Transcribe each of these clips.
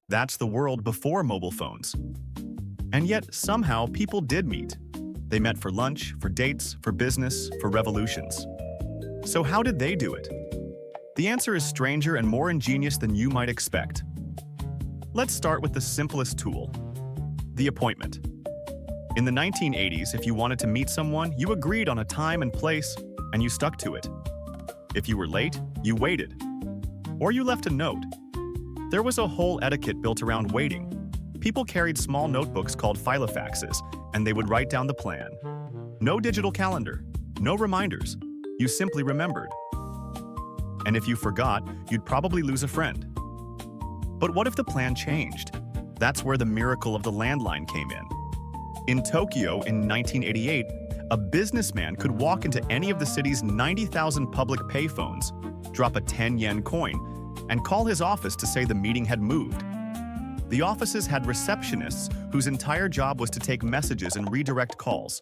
That's the world before mobile phones. And yet, somehow, people did meet. They met for lunch, for dates, for business, for revolutions. So how did they do it? The answer is stranger and more ingenious than you might expect. Let's start with the simplest tool, the appointment. In the 1980s, if you wanted to meet someone, you agreed on a time and place, and you stuck to it. If you were late, you waited. Or you left a note. There was a whole etiquette built around waiting. People carried small notebooks called filofaxes, and they would write down the plan. No digital calendar, no reminders. You simply remembered. And if you forgot, you'd probably lose a friend. But what if the plan changed? That's where the miracle of the landline came in. In Tokyo in 1988, a businessman could walk into any of the city's 90,000 public payphones, drop a 10-yen coin, and call his office to say the meeting had moved. The offices had receptionists whose entire job was to take messages and redirect calls.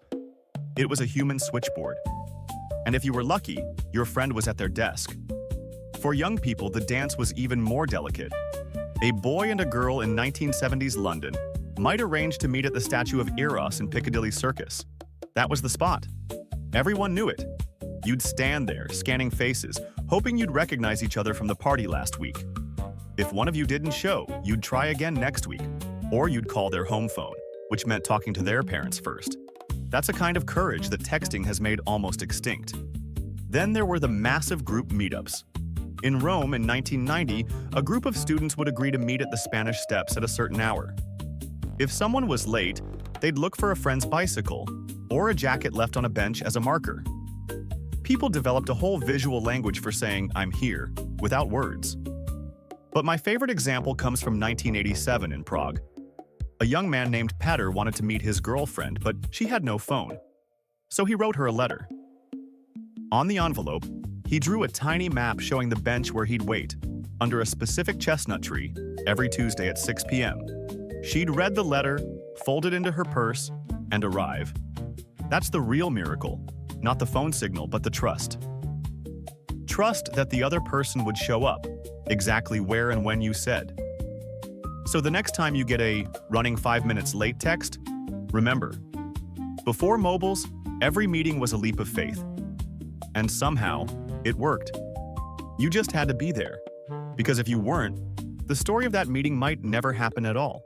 It was a human switchboard. And if you were lucky, your friend was at their desk. For young people, the dance was even more delicate. A boy and a girl in 1970s London might arrange to meet at the statue of Eros in Piccadilly Circus. That was the spot. Everyone knew it. You'd stand there, scanning faces, hoping you'd recognize each other from the party last week. If one of you didn't show, you'd try again next week, or you'd call their home phone, which meant talking to their parents first. That's a kind of courage that texting has made almost extinct. Then there were the massive group meetups. In Rome in 1990, a group of students would agree to meet at the Spanish Steps at a certain hour. If someone was late, they'd look for a friend's bicycle or a jacket left on a bench as a marker. People developed a whole visual language for saying, "I'm here," without words. But my favorite example comes from 1987 in Prague. A young man named Petr wanted to meet his girlfriend, but she had no phone. So he wrote her a letter. On the envelope, he drew a tiny map showing the bench where he'd wait, under a specific chestnut tree, every Tuesday at 6 p.m. She'd read the letter, fold it into her purse, and arrive. That's the real miracle, not the phone signal, but the trust. Trust that the other person would show up, exactly where and when you said. So the next time you get a "running 5 minutes late" text, remember, before mobiles, every meeting was a leap of faith. And somehow, it worked. You just had to be there. Because if you weren't, the story of that meeting might never happen at all.